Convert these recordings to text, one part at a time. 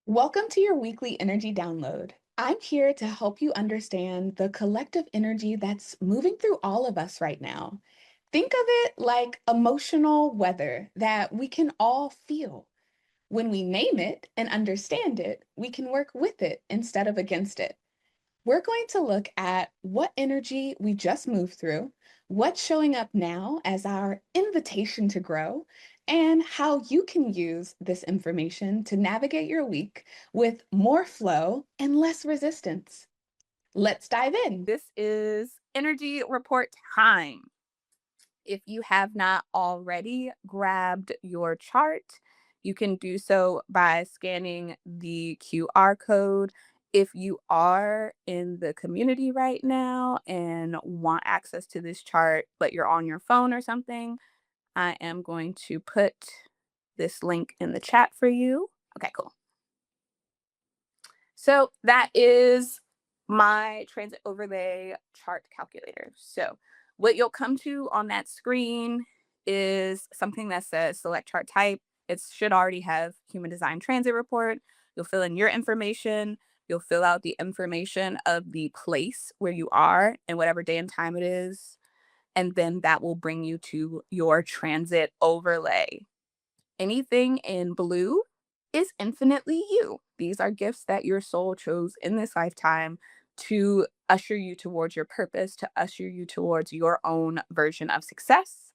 Welcome to your weekly energy download. I'm here to help you understand the collective energy that's moving through all of us right now. Think of it like emotional weather that we can all feel. When we name it and understand it, we can work with it instead of against it. We're going to look at what energy we just moved through, what's showing up now as our invitation to grow, and how you can use this information to navigate your week with more flow and less resistance. Let's dive in. This is energy report time. If you have not already grabbed your chart, you can do so by scanning the QR code. If you are in the community right now and want access to this chart, but you're on your phone or something, I am going to put this link in the chat for you. Okay, cool. So that is my transit overlay chart calculator. So what you'll come to on that screen is something that says select chart type. It should already have human design transit report. You'll fill in your information. You'll fill out the information of the place where you are and whatever day and time it is. And then that will bring you to your transit overlay. Anything in blue is infinitely you. These are gifts that your soul chose in this lifetime to usher you towards your purpose, to usher you towards your own version of success.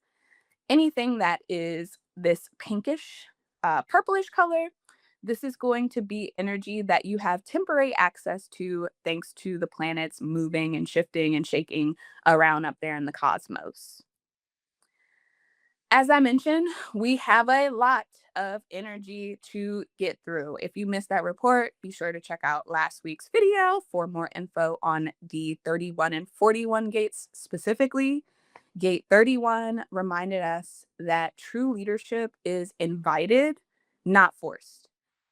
Anything that is this pinkish, purplish color, this is going to be energy that you have temporary access to thanks to the planets moving and shifting and shaking around up there in the cosmos. As I mentioned, we have a lot of energy to get through. If you missed that report, be sure to check out last week's video for more info on the 31 and 41 gates specifically. Gate 31 reminded us that true leadership is invited, not forced.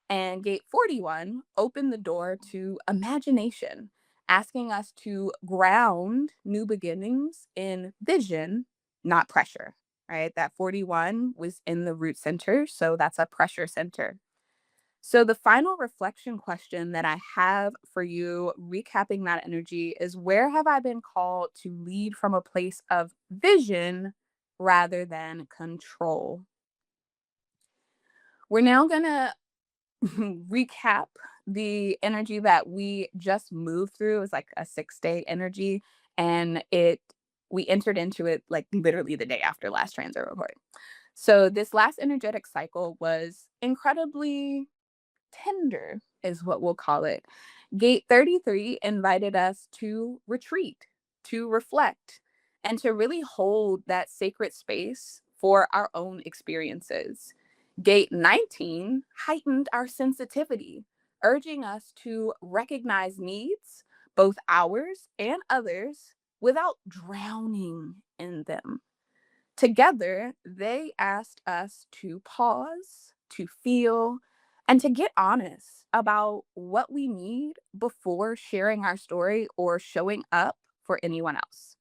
And gate 41 opened the door to imagination, asking us to ground new beginnings in vision, not pressure, right? That 41 was in the root center, so that's a pressure center. So, the final reflection question that I have for you, recapping that energy, is where have I been called to lead from a place of vision rather than control? We're now going to recap the energy that we just moved through. It was like a 6-day energy, and we entered into it like literally the day after last transit report. So this last energetic cycle was incredibly tender, is what we'll call it. Gate 33 invited us to retreat, to reflect, and to really hold that sacred space for our own experiences. Gate 19 heightened our sensitivity, urging us to recognize needs, both ours and others, without drowning in them. Together, they asked us to pause, to feel, and to get honest about what we need before sharing our story or showing up for anyone else.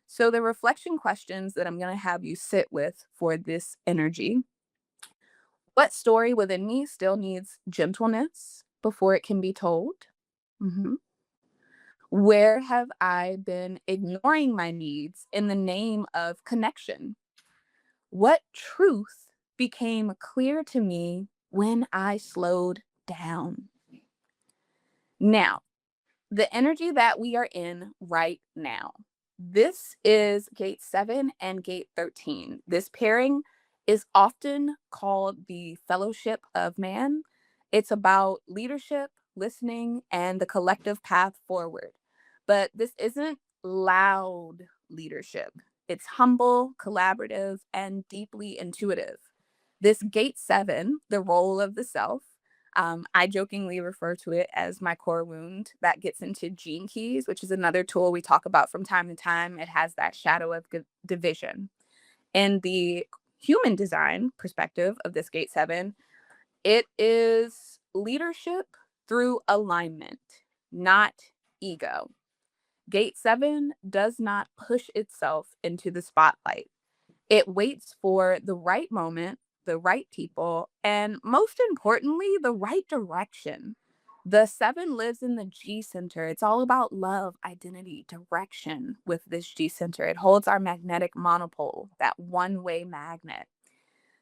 So, the reflection questions that I'm going to have you sit with for this energy: what story within me still needs gentleness before it can be told? Mhm. Where have I been ignoring my needs in the name of connection? What truth became clear to me when I slowed down? Now, the energy that we are in right now. This is gate 7 and gate 13. This pairing is often called the fellowship of man. It's about leadership, listening, and the collective path forward. But this isn't loud leadership. It's humble, collaborative, and deeply intuitive. This gate 7, the role of the self, I jokingly refer to it as my core wound. That gets into gene keys, which is another tool we talk about from time to time. It has that shadow of division. In the human design perspective of this gate 7, it is leadership through alignment, not ego. Gate 7 does not push itself into the spotlight. It waits for the right moment, the right people, and most importantly, the right direction. The seven lives in the G center. It's all about love, identity, direction with this G center. It holds our magnetic monopole, that one way magnet.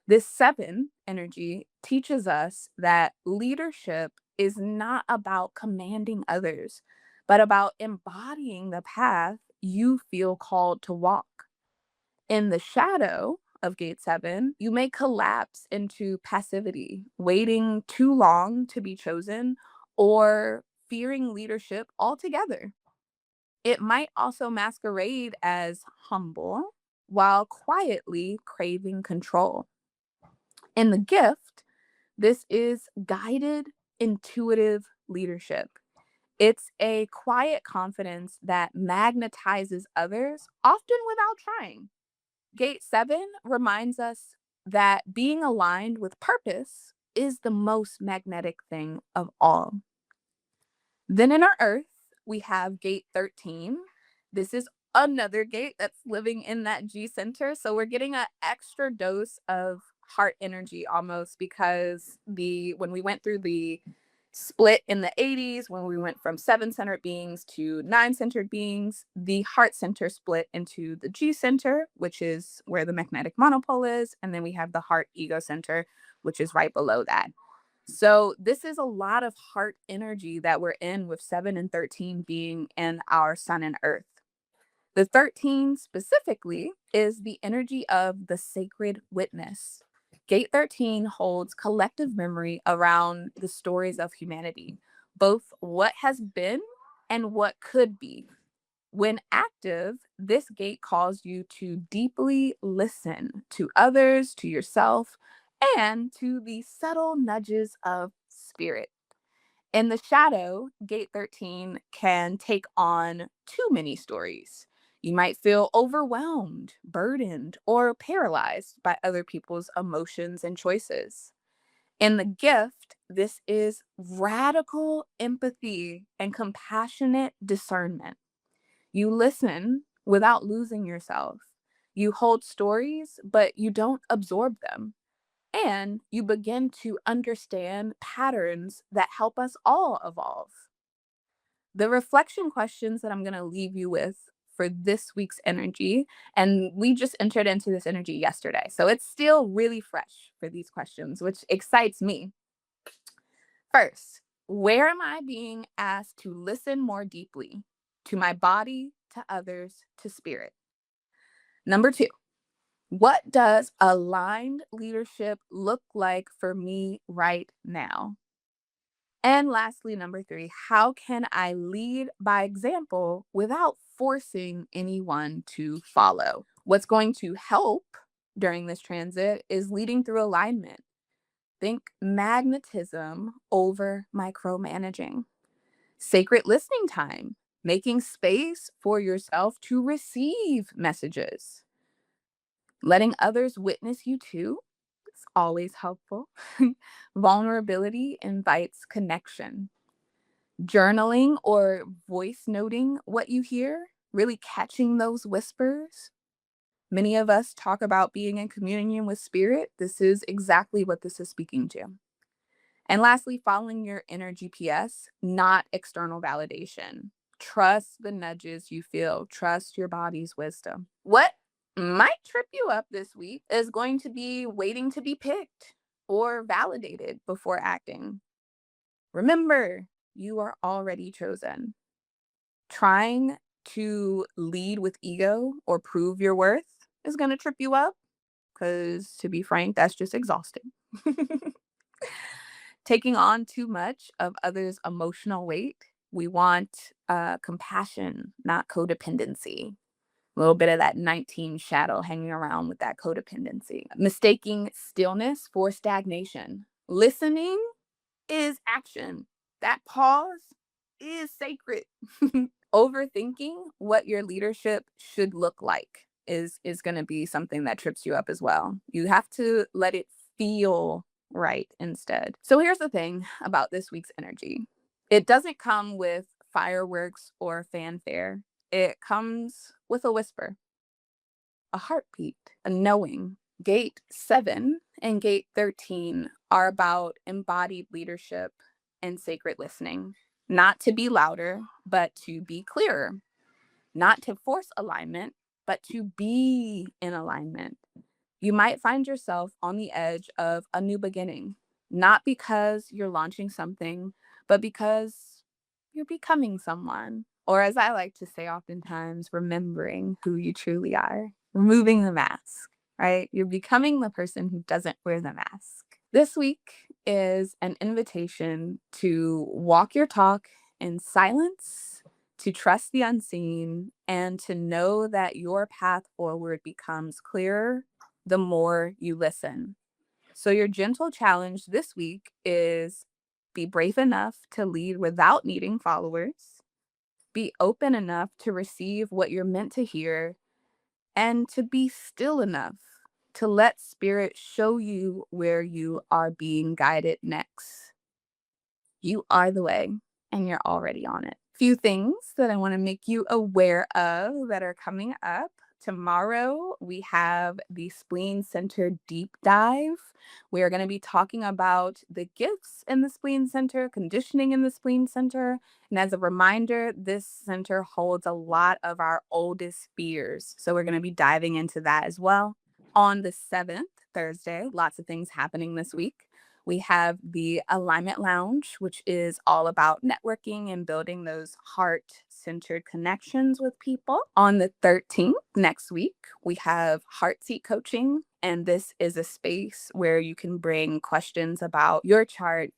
This seven energy teaches us that leadership is not about commanding others, but about embodying the path you feel called to walk. In the shadow of gate seven, you may collapse into passivity, waiting too long to be chosen, or fearing leadership altogether. It might also masquerade as humble while quietly craving control. In the gift, this is guided, intuitive leadership. It's a quiet confidence that magnetizes others, often without trying. Gate seven reminds us that being aligned with purpose is the most magnetic thing of all. Then in our earth, we have gate 13. This is another gate that's living in that G center. So we're getting an extra dose of heart energy almost because the when we went through the split in the 80s, when we went from seven centered beings to nine centered beings, the heart center split into the G center, which is where the magnetic monopole is. And then we have the heart ego center, which is right below that. So this is a lot of heart energy that we're in with 7 and 13 being in our sun and earth. The 13 specifically is the energy of the sacred witness. Gate 13 holds collective memory around the stories of humanity, both what has been and what could be. When active, this gate calls you to deeply listen to others, to yourself, and to the subtle nudges of spirit. In the shadow, gate 13 can take on too many stories. You might feel overwhelmed, burdened, or paralyzed by other people's emotions and choices. In the gift, this is radical empathy and compassionate discernment. You listen without losing yourself. You hold stories, but you don't absorb them. And you begin to understand patterns that help us all evolve. The reflection questions that I'm going to leave you with for this week's energy, and we just entered into this energy yesterday. So it's still really fresh for these questions, which excites me. First, where am I being asked to listen more deeply to my body, to others, to spirit? Number two, what does aligned leadership look like for me right now? And lastly, number three, how can I lead by example without forcing anyone to follow? What's going to help during this transit is leading through alignment. Think magnetism over micromanaging. Sacred listening time, making space for yourself to receive messages. Letting others witness you too is always helpful. Vulnerability invites connection. Journaling or voice noting what you hear, really catching those whispers. Many of us talk about being in communion with spirit. This is exactly what this is speaking to. And lastly, following your inner GPS, not external validation. Trust the nudges you feel, trust your body's wisdom. What might trip you up this week is going to be waiting to be picked or validated before acting. Remember, you are already chosen. Trying to lead with ego or prove your worth is going to trip you up because, to be frank, that's just exhausting. Taking on too much of others' emotional weight. We want compassion, not codependency. A little bit of that 19 shadow hanging around with that codependency. Mistaking stillness for stagnation. Listening is action. That pause is sacred. Overthinking what your leadership should look like is going to be something that trips you up as well. You have to let it feel right instead. So here's the thing about this week's energy. It doesn't come with fireworks or fanfare. It comes with a whisper, a heartbeat, a knowing. Gate 7 and gate 13 are about embodied leadership and sacred listening. Not to be louder, but to be clearer. Not to force alignment, but to be in alignment. You might find yourself on the edge of a new beginning, not because you're launching something, but because you're becoming someone. Or, as I like to say oftentimes, remembering who you truly are, removing the mask, right? You're becoming the person who doesn't wear the mask. This week is an invitation to walk your talk in silence, to trust the unseen, and to know that your path forward becomes clearer the more you listen. So, your gentle challenge this week is be brave enough to lead without needing followers, be open enough to receive what you're meant to hear, and to be still enough to let spirit show you where you are being guided next. You are the way, and you're already on it. Few things that I want to make you aware of that are coming up. Tomorrow, we have the Spleen Center Deep Dive. We are going to be talking about the gifts in the Spleen Center, conditioning in the Spleen Center. And as a reminder, this center holds a lot of our oldest fears. So we're going to be diving into that as well. On the 7th, Thursday, lots of things happening this week. We have the Alignment Lounge, which is all about networking and building those heart centered connections with people. On the 13th, next week, we have Heart Seat Coaching. And this is a space where you can bring questions about your chart,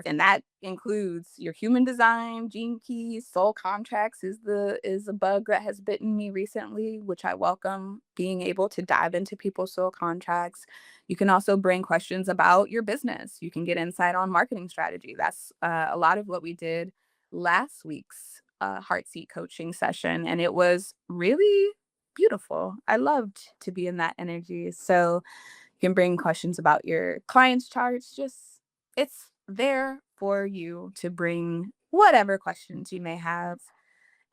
and that includes your human design, gene keys, soul contracts is a bug that has bitten me recently, which I welcome being able to dive into people's soul contracts. You can also bring questions about your business. You can get insight on marketing strategy. That's a lot of what we did last week's Heart Seat Coaching session, and it was really beautiful. I loved to be in that energy. So you can bring questions about your clients' charts. Just it's there for you to bring whatever questions you may have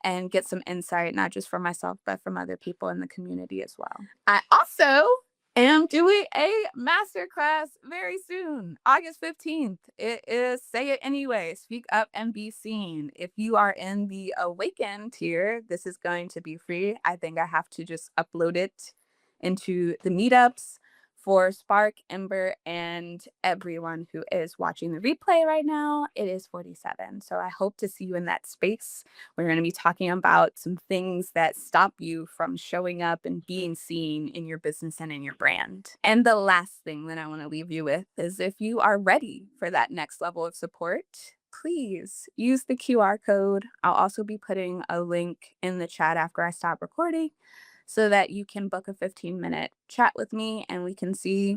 and get some insight, not just from myself, but from other people in the community as well. I also am doing a masterclass very soon, August 15th. It is Say It Anyway, Speak Up and Be Seen. If you are in the Awaken tier, this is going to be free. I think I have to just upload it into the meetups for Spark, Ember, and everyone who is watching the replay right now. It is 47. So I hope to see you in that space. We're going to be talking about some things that stop you from showing up and being seen in your business and in your brand. And the last thing that I want to leave you with is if you are ready for that next level of support, please use the QR code. I'll also be putting a link in the chat after I stop recording so that you can book a 15-minute chat with me and we can see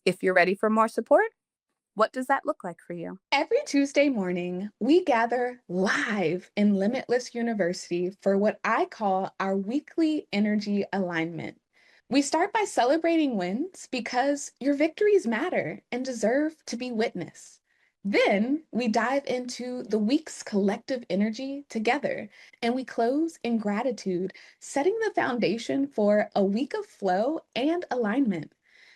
if you're ready for more support. What does that look like for you? Every Tuesday morning, we gather live in Limitless University for what I call our weekly energy alignment. We start by celebrating wins because your victories matter and deserve to be witnessed. Then we dive into the week's collective energy together, and we close in gratitude, setting the foundation for a week of flow and alignment.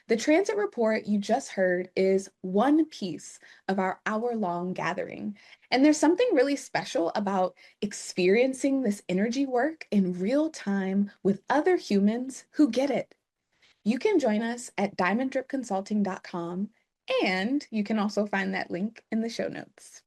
The transit report you just heard is one piece of our hour-long gathering. And there's something really special about experiencing this energy work in real time with other humans who get it. You can join us at diamonddripconsulting.com, and you can also find that link in the show notes.